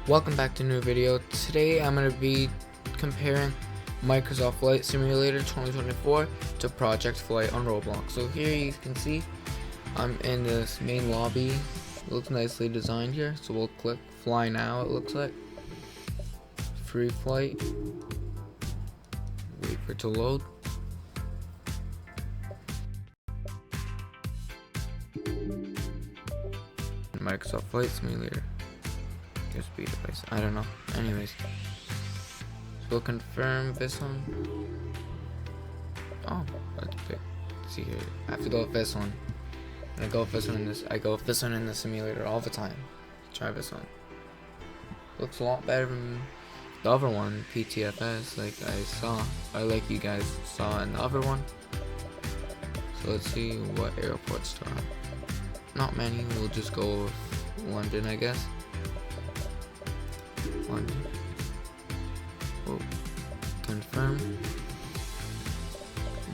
Welcome back to a new video. Today I'm going to be comparing Microsoft Flight Simulator 2024 to Project Flight on Roblox. So here you can see I'm in this main lobby. It looks nicely designed here. So we'll click fly now, it looks like. Free flight. Wait for it to load. Microsoft Flight Simulator. Just be device. I don't know. Anyways, so we'll confirm this one. Oh, let's pick. Let's see here. I have to go with this one. I go with this one in this. I go with this one in the simulator all the time. Try this one. Looks a lot better than the other one, PTFS. Like I saw, or like you guys saw in the other one. So let's see what airports to run. Not many. We'll just go with London, I guess. London. Oh, confirm.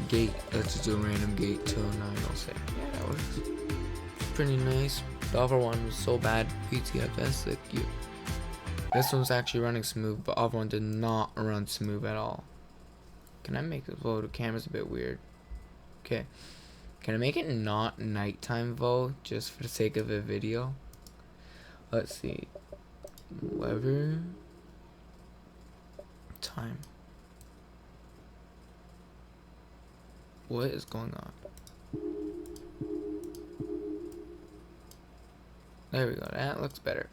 Gate. Let's just do a random gate 209. I'll say. Yeah, that works. It's pretty nice. The other one was so bad. PTFS. Like you. This one's actually running smooth, but the other one did not run smooth at all. Can I make it? Whoa, the camera's a bit weird. Okay. Can I make it not nighttime though, just for the sake of a video? Let's see. Weather. Time. What is going on? There we go. That looks better.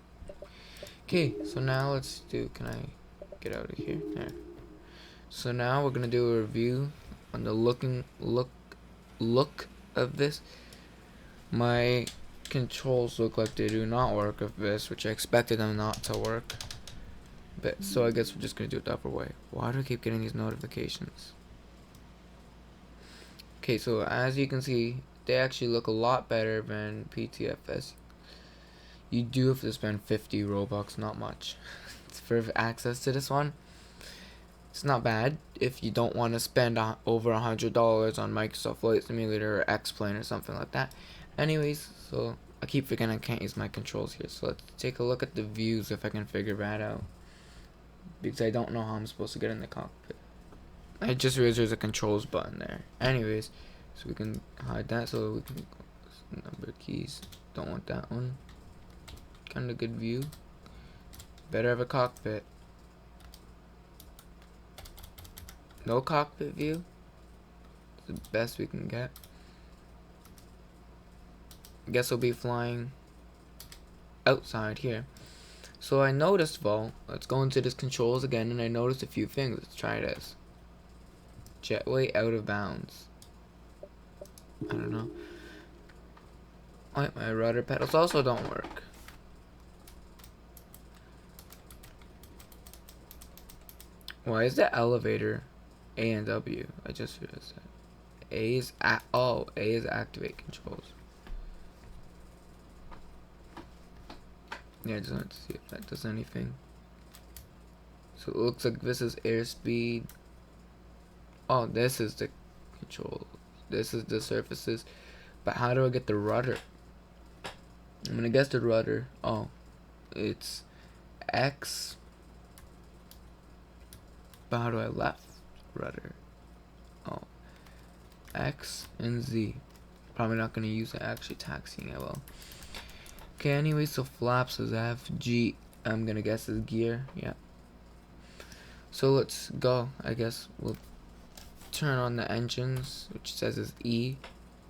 Okay, so now let's do. Can I get out of here? There. So now we're gonna do a review on the look of this. My controls look like they do not work with this, which I expected them not to work. But so I guess we're just gonna do it the other way. Why do I keep getting these notifications? Okay, so as you can see, they actually look a lot better than PTFS. You do have to spend 50 Robux, not much, for access to this one. It's not bad if you don't want to spend over $100 on Microsoft Flight Simulator or X-Plane or something like that. Anyways, so I keep forgetting I can't use my controls here. So let's take a look at the views if I can figure that out, because I don't know how I'm supposed to get in the cockpit. I just realized there's a controls button there. Anyways, so we can hide that. So we can number keys. Don't want that one. Kind of good view. Better have a cockpit. No cockpit view. It's the best we can get. Guess we'll be flying outside here. So I noticed though, let's go into this controls again, and I noticed a few things. Let's try this. Jetway out of bounds. I don't know. My rudder pedals also don't work. Why is the elevator A and W? I just realized that. A is activate controls. Yeah, I just wanted to see if that does anything. So it looks like this is airspeed. Oh, this is the control. This is the surfaces. But how do I get the rudder? I'm gonna guess the rudder. Oh, it's X. But how do I left rudder? Oh, X and Z. Probably not gonna use it actually taxiing it well. Okay, anyway, so flaps is F, G. I'm gonna guess is gear. Yeah. So let's go. I guess we'll turn on the engines, which says is E.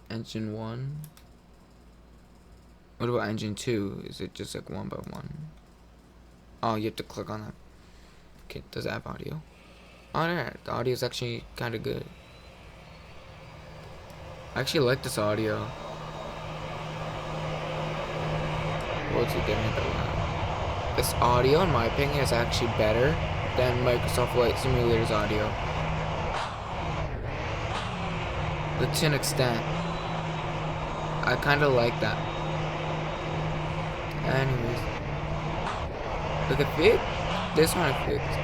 Engine 1. What about engine 2? Is it just like one by one? Oh, you have to click on that. Okay, does it have audio? Oh, there. The audio is actually kind of good. I actually like this audio. What's it getting a bit loud? This audio, in my opinion, is actually better than Microsoft Flight Simulator's audio. But to an extent. I kind of like that. Anyways. Look at it. This one I fixed.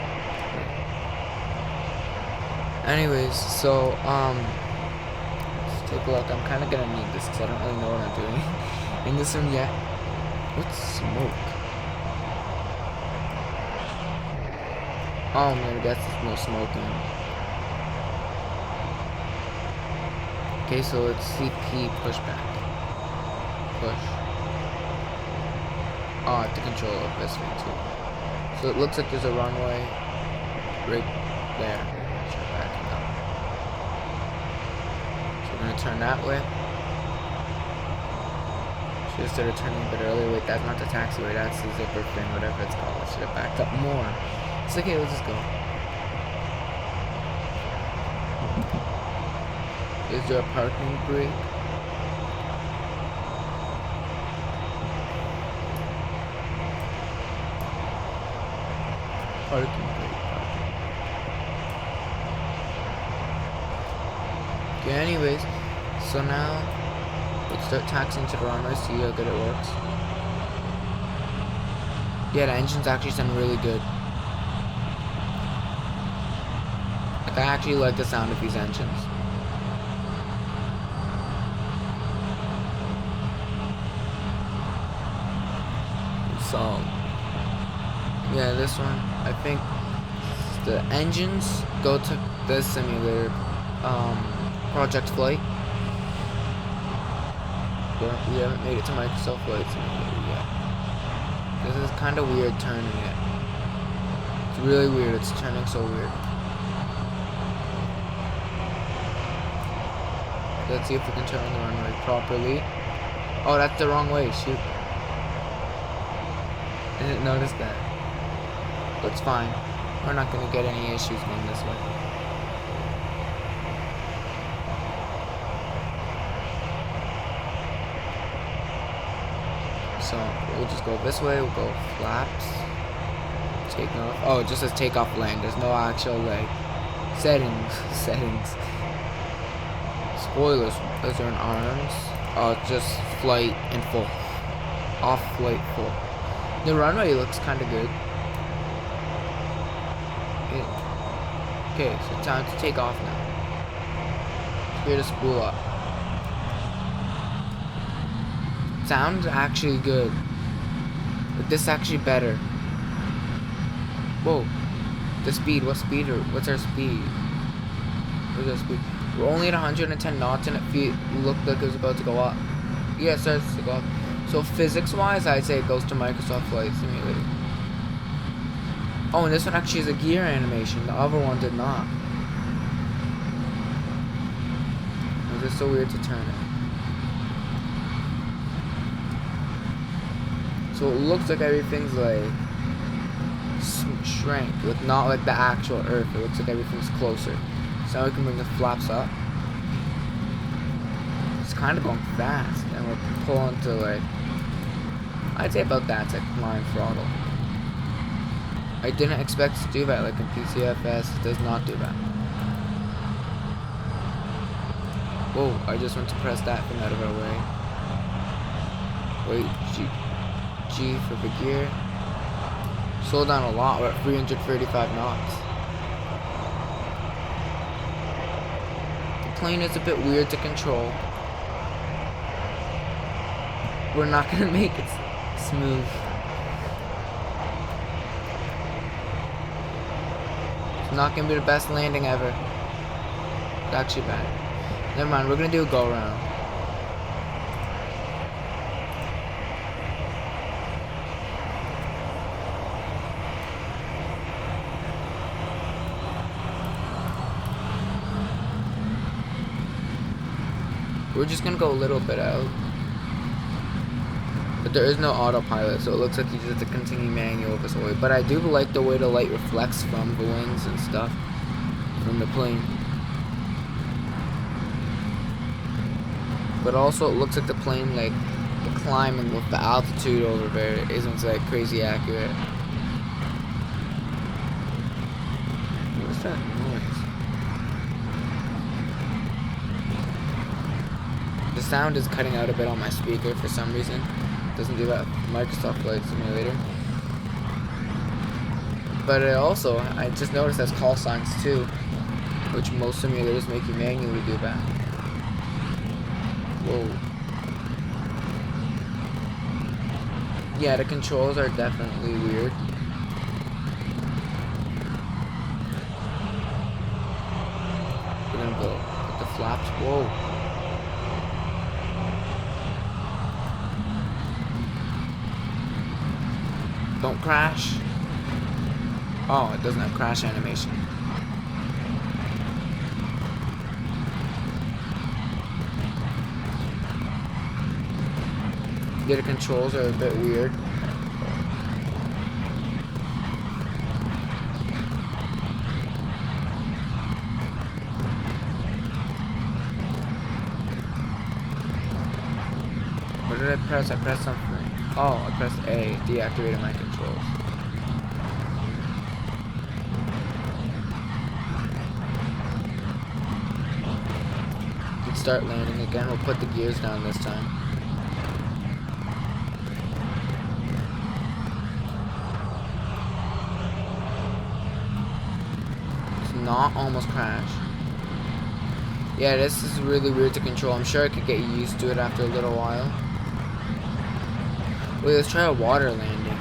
Anyways, so, let's take a look. I'm kind of gonna need this because I don't really know what I'm doing in this one yet. What's smoke? Oh, I'm gonna guess there's no smoking. Okay, so it's CP pushback. Push. Oh, I have to control of this thing too. So it looks like there's a runway right there. Start backing up. So we're gonna turn that way. Should have started turning a bit earlier. Wait, that's not the taxiway, that's the zipper thing, whatever it's called. I should have backed up more. It's okay, let's just go. Is there a parking brake? Parking brake, parking. Okay, anyways, so now let's start taxiing to the runway, see how good it works. Yeah, the engines actually sound really good. Like, I actually like the sound of these engines. So, yeah, this one, I think the engines go to this simulator, Project Flight. But we haven't made it to Microsoft Flight Simulator yet. This is kind of weird turning it. It's really weird, it's turning so weird. Let's see if we can turn the runway properly. Oh, that's the wrong way, shoot. I didn't notice that. But it's fine. We're not going to get any issues going this way. So, we'll just go this way, we'll go flaps. Take off. Oh, it just says takeoff land. There's no actual, like, settings. Spoilers. Those are in arms. Oh, it's just flight and full. Off flight full. The runway looks kind of good. Okay, so time to take off now. Here to spool up. Sounds actually good. But this is actually better. Whoa. The speed, what's our speed? What's our speed? We're only at 110 knots and it looked like it was about to go up. Yeah, it starts to go up. So physics-wise, I'd say it goes to Microsoft Flight Simulator. Oh, and this one actually has a gear animation. The other one did not. It's just so weird to turn it. So it looks like everything's like shrank, with not like the actual Earth. It looks like everything's closer. So now we can bring the flaps up. It's kind of going fast, and we're pulling to like, I'd say about that, it's like flying throttle. I didn't expect to do that, like in PCFS, it does not do that. Whoa, I just went to press that thing out of our way. Wait, G for the gear. Slow down a lot, we're at 335 knots. The plane is a bit weird to control. We're not gonna make it smooth. It's not gonna be the best landing ever. It's actually bad. Never mind, we're gonna do a go around. We're just gonna go a little bit out. But there is no autopilot, so it looks like you just have to continue manual this way. But I do like the way the light reflects from the wings and stuff from the plane. But also it looks like the plane, like the climbing with the altitude over there isn't like crazy accurate. What's that noise? The sound is cutting out a bit on my speaker for some reason. Doesn't do that Microsoft Flight Simulator. But it also, I just noticed has call signs too, which most simulators make you manually do that. Whoa. Yeah, the controls are definitely weird. flaps. Whoa. Don't crash. Oh, it doesn't have crash animation. Yeah, the controls are a bit weird. What did I press? I pressed something. Oh, I pressed A. Deactivated my controls. Let's start landing again. We'll put the gears down this time. It's not almost crash. Yeah, this is really weird to control. I'm sure I could get used to it after a little while. Wait, let's try a water landing.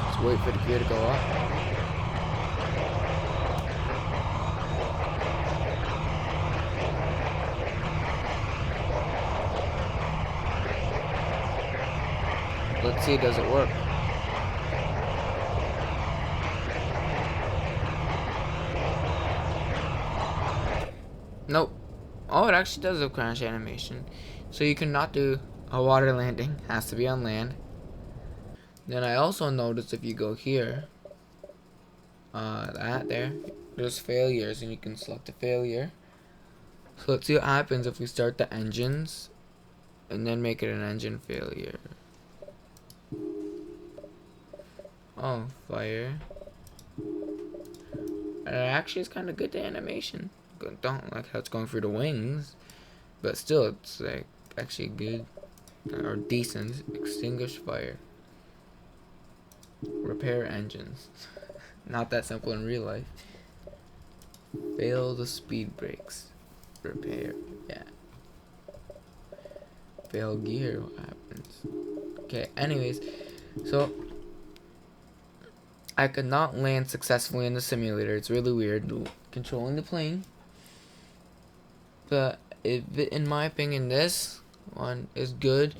Let's wait for the gear to go up. Let's see, does it work? Nope. Oh, it actually does have crash animation. So you cannot do a water landing. Has to be on land. Then I also noticed if you go here, there's failures and you can select a failure. So let's see what happens if we start the engines and then make it an engine failure. Oh, fire. And it actually is kind of good, the animation. Don't like how it's going through the wings, but still it's like actually good or decent. Extinguish fire. Repair engines. Not that simple in real life. Fail the speed brakes. Repair. Yeah. Fail gear. What happens? Okay. Anyways, so I could not land successfully in the simulator. It's really weird controlling the plane. But in my opinion, this one is good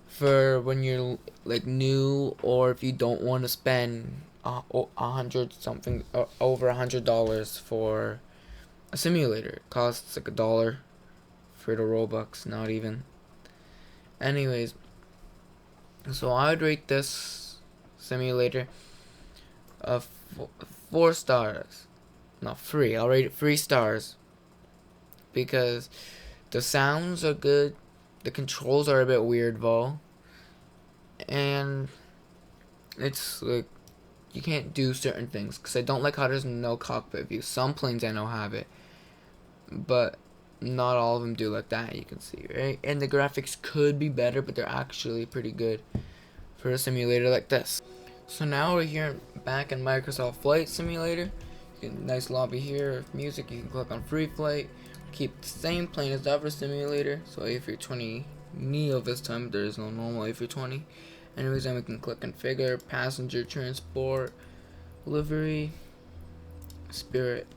for when you're like new, or if you don't want to spend over $100 for a simulator. It costs like $1 for the Robux, not even. Anyways, so I would rate this simulator 4 stars. Not 3. I'll rate it 3 stars because the sounds are good. The controls are a bit weird though, and it's like you can't do certain things because I don't like how there's no cockpit view. Some planes I know have it, but not all of them do like that, you can see, right? And the graphics could be better, but they're actually pretty good for a simulator like this. So now we're here back in Microsoft Flight Simulator. Nice lobby here. Music, you can click on free flight. Keep the same plane as the other simulator. So A320 Neo this time. There is no normal A320. Anyways, then we can click configure, passenger transport, livery, Spirit.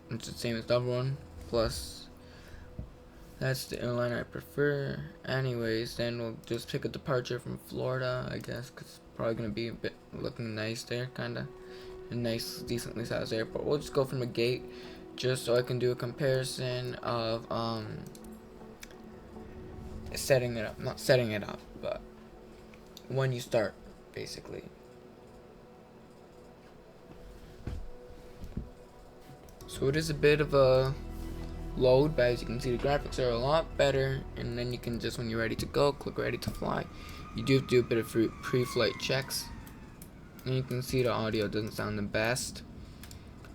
It's the same as the other one. Plus, that's the airline I prefer. Anyways, then we'll just pick a departure from Florida, I guess, because it's probably going to be a bit looking nice there, kind of. A nice, decently sized airport. We'll just go from the gate, just so I can do a comparison of setting it up. Not setting it up, but when you start, basically. So it is a bit of a load, but as you can see, the graphics are a lot better. And then you can just, when you're ready to go, click ready to fly. You do have to do a bit of pre-flight checks. And you can see the audio doesn't sound the best.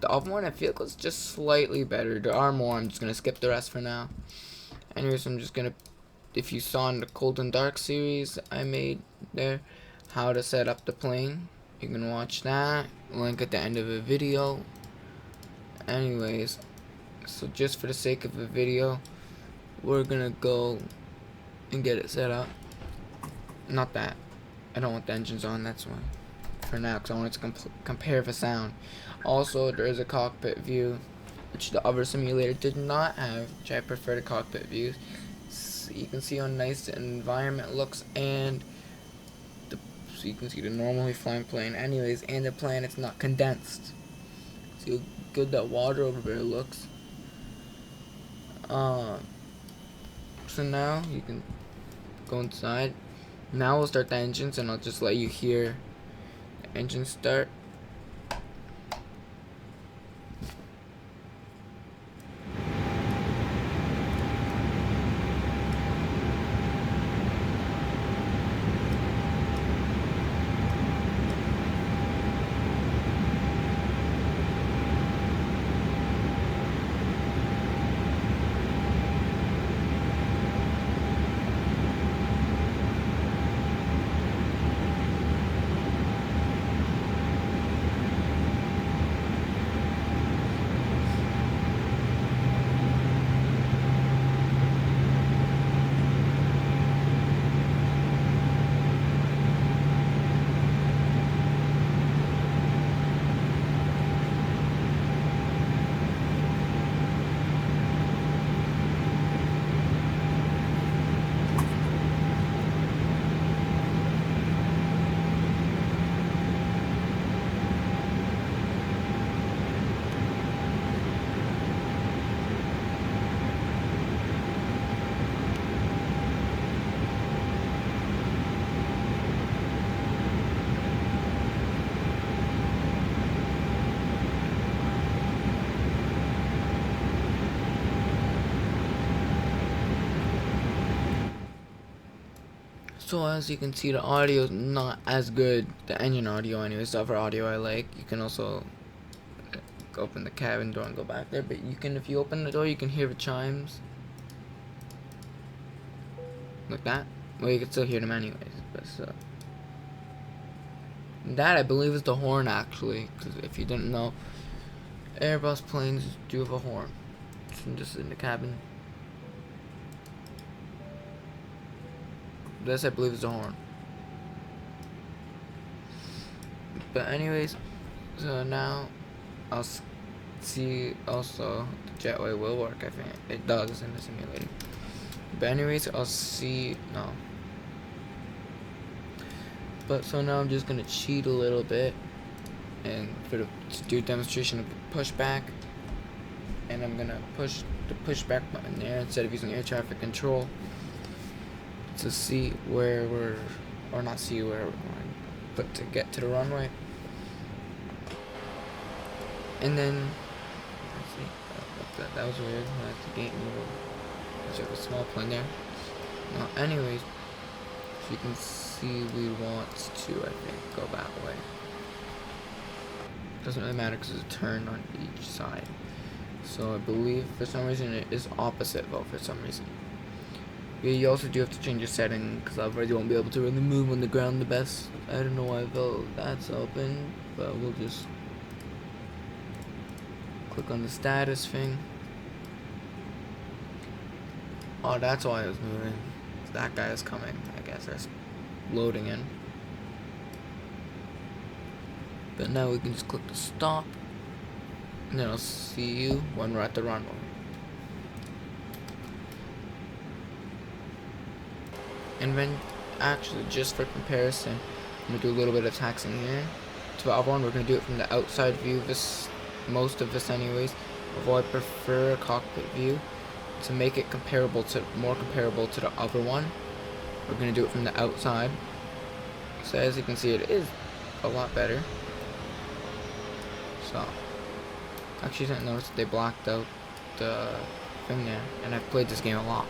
The other one I feel like was just slightly better. There are more. I'm just gonna skip the rest for now. Anyways, I'm just gonna, if you saw in the Cold and Dark series I made there, how to set up the plane, you can watch that. Link at the end of the video. Anyways, so just for the sake of the video, we're gonna go and get it set up. Not that. I don't want the engines on, that's why. for now because I wanted to compare the sound. Also, there is a cockpit view, which the other simulator did not have, which I prefer the cockpit views. So you can see how nice the environment looks, and so you can see the normally flying plane anyways, and the planet's not condensed. See how good that water over there looks. So now you can go inside. Now we'll start the engines, and I'll just let you hear the engine start. So as you can see, the audio is not as good, the engine audio anyways. The other audio I like. You can also open the cabin door and go back there, but you can, if you open the door, you can hear the chimes like that. Well, you can still hear them anyways, but that I believe is the horn actually, because if you didn't know, Airbus planes do have a horn. It's just in the cabin. This I believe is the horn. But anyways, so now I'll see also the jetway will work. I think it does in the simulator. But anyways, I'll see. No. But so now I'm just gonna cheat a little bit and to do a demonstration of pushback. And I'm gonna push the pushback button there instead of using air traffic control to see where we're, or not see where we're going, but to get to the runway. And then, let's see, that was weird. That's the gate move. There's a small plane there. Now, anyways, so you can see we want to, I think, go that way. Doesn't really matter because there's a turn on each side. So I believe for some reason it is opposite though, for some reason. Yeah, you also do have to change your setting because otherwise you won't be able to really move on the ground the best. I don't know why that's open, but we'll just click on the status thing. Oh, that's why it was moving. That guy is coming. I guess that's loading in. But now we can just click to stop. And then I'll see you when we're at the runway. And then, actually, just for comparison, I'm going to do a little bit of taxing here. To the other one, we're going to do it from the outside view of this, most of this anyways. Although I prefer a cockpit view to make it more comparable to the other one. We're going to do it from the outside. So as you can see, it is a lot better. So, actually didn't notice that they blacked out the thing there. And I've played this game a lot.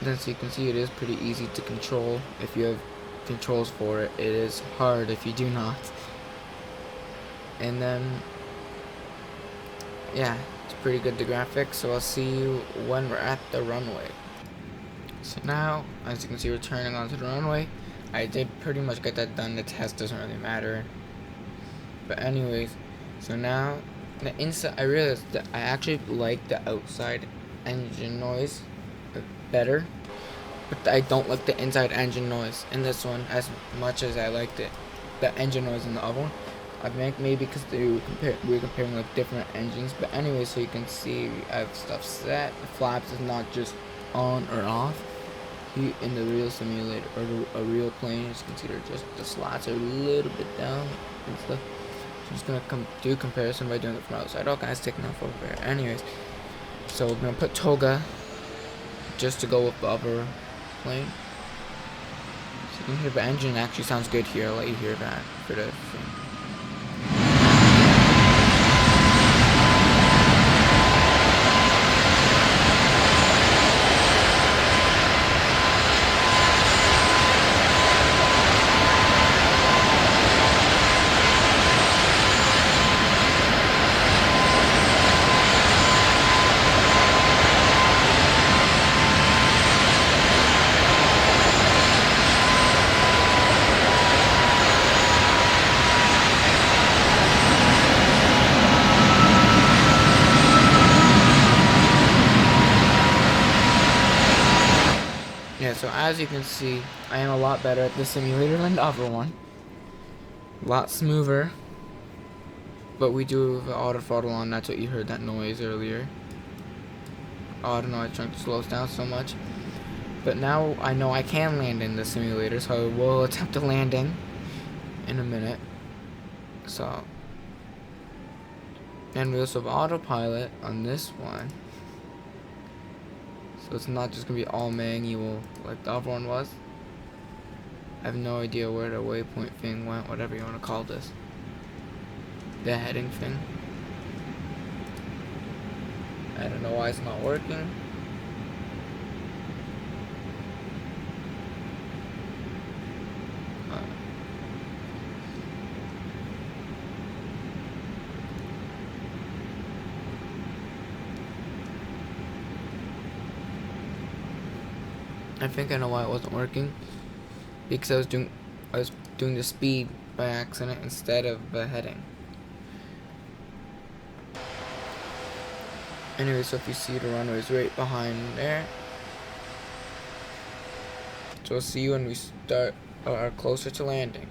Then so you can see it is pretty easy to control if you have controls for it. It is hard if you do not. And then, yeah, it's pretty good, the graphics. So I'll see you when we're at the runway. So now, as you can see, we're turning onto the runway. I did pretty much get that done. The test doesn't really matter. But anyways, so now the inside, I realized that I actually like the outside engine noise better. but I don't like the inside engine noise in this one as much as I liked it. The engine noise in the other one. I think maybe because we're comparing like different engines. But anyway, so you can see I have stuff set. The flaps is not just on or off. In the real simulator or a real plane, as you can see, they're just the slots are a little bit down and stuff. So I'm just gonna do comparison by doing it from outside. Oh, guys, taking off over there. Anyways, so we're gonna put toga just to go with the upper plane. So you can hear the engine actually sounds good here. I'll let you hear that for the thing. Yeah, so as you can see, I am a lot better at this simulator than the other one. A lot smoother. But we do have the auto throttle on, that's what you heard that noise earlier. Oh, I don't know, I was trying to slow us down so much. But now I know I can land in the simulator, so I will attempt a landing in a minute. So. And we also have autopilot on this one. So it's not just gonna be all manual like the other one was. I have no idea where the waypoint thing went, whatever you want to call this. The heading thing. I don't know why it's not working. I think I know why it wasn't working. Because I was doing the speed by accident instead of the heading. Anyway, so if you see the runway is right behind there. So we'll see you when we start are closer to landing.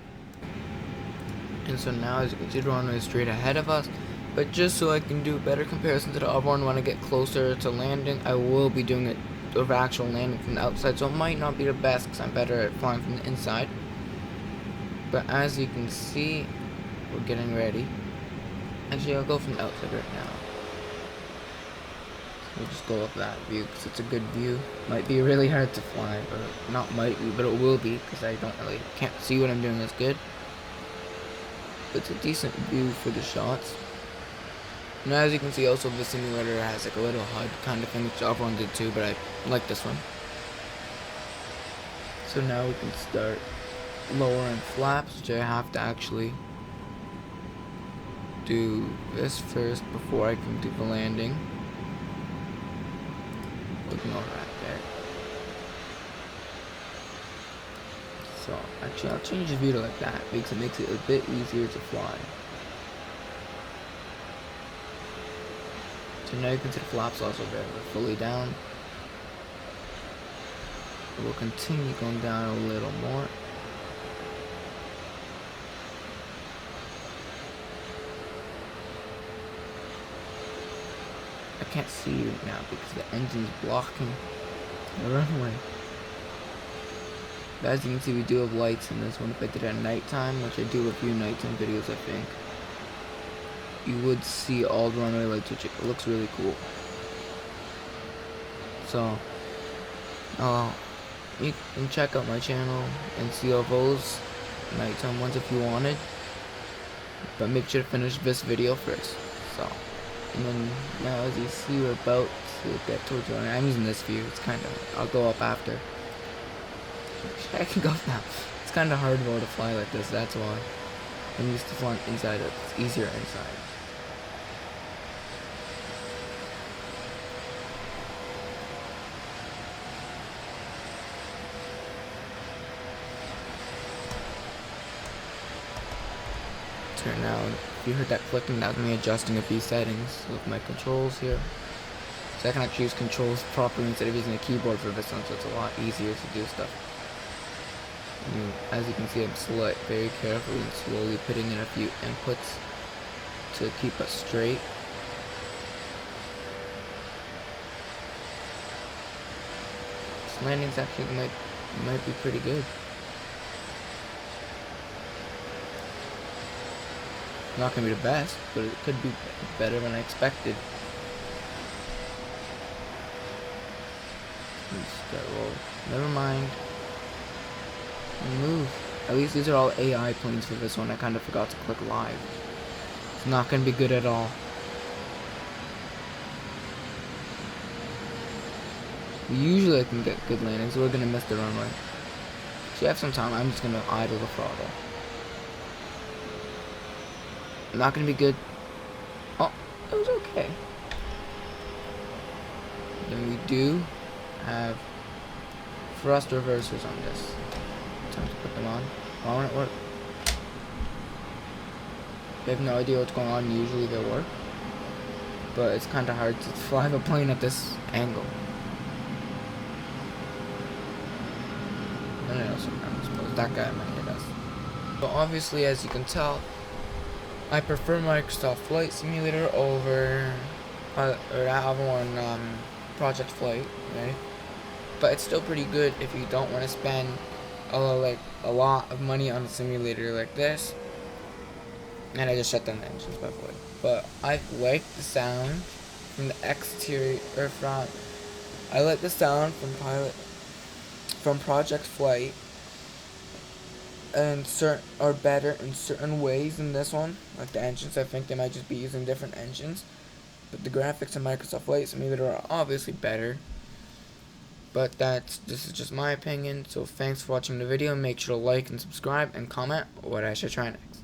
And so now as you can see the runway is straight ahead of us. But just so I can do a better comparison to the other one when I get closer to landing, I will be doing it of actual landing from the outside, so it might not be the best because I'm better at flying from the inside. But as you can see, we're getting ready. Actually, I'll go from the outside right now. We'll just go up that view because it's a good view. Might be really hard to fly, but not might be, but it will be because I can't see what I'm doing as good. But it's a decent view for the shots. And as you can see, also the simulator has like a little HUD kind of thing, which the other one did too, but I like this one. So now we can start lowering flaps, which I have to actually do this first before I can do the landing. Ignore that there. So actually, I'll change the view to like that because it makes it a bit easier to fly. So now you can see the flaps also there, they're fully down. We'll continue going down a little more. I can't see you now because the engine's blocking the runway. But as you can see, we do have lights in this one. If I did it at nighttime, which I do a few nighttime videos, I think, you would see all the runway lights, which it looks really cool. So, you can check out my channel and see all those nighttime ones if you wanted. But make sure to finish this video first. So, and then now as you see, we're about to get towards the runway. I'm using this view. It's kind of, I'll go up after. I can go now. It's kind of hard though to fly like this. That's why I'm used to flying inside. It's easier inside. Now, if you heard that clicking, that was me adjusting a few settings with my controls here. So I can actually use controls properly instead of using a keyboard for this one, so it's a lot easier to do stuff. As you can see, I'm very carefully and slowly putting in a few inputs to keep us straight. This landing's actually might be pretty good. Not gonna be the best, but it could be better than I expected. Never mind. Move. At least these are all AI planes for this one. I kind of forgot to click live. It's not gonna be good at all. Usually I can get good landings, so we're gonna miss the runway. So you have some time. I'm just gonna idle the throttle. Not gonna be good. Oh, it was okay. Then we do have thrust reversers on this. Time to put them on. Why won't it work? I have no idea what's going on. Usually they work, but it's kind of hard to fly the plane at this angle. I don't know, sometimes I suppose that guy might hit us. But obviously, as you can tell, I prefer Microsoft Flight Simulator over that other one, Project Flight, right? But it's still pretty good if you don't want to spend a lot of money on a simulator like this. And I just shut down the engines, by the way. But I like the sound from the exterior front. I like the sound from Project Flight, and are better in certain ways than this one. Like the engines, I think they might just be using different engines. But the graphics in Microsoft Flight Simulator are obviously better. But this is just my opinion. So thanks for watching the video. Make sure to like and subscribe and comment what I should try next.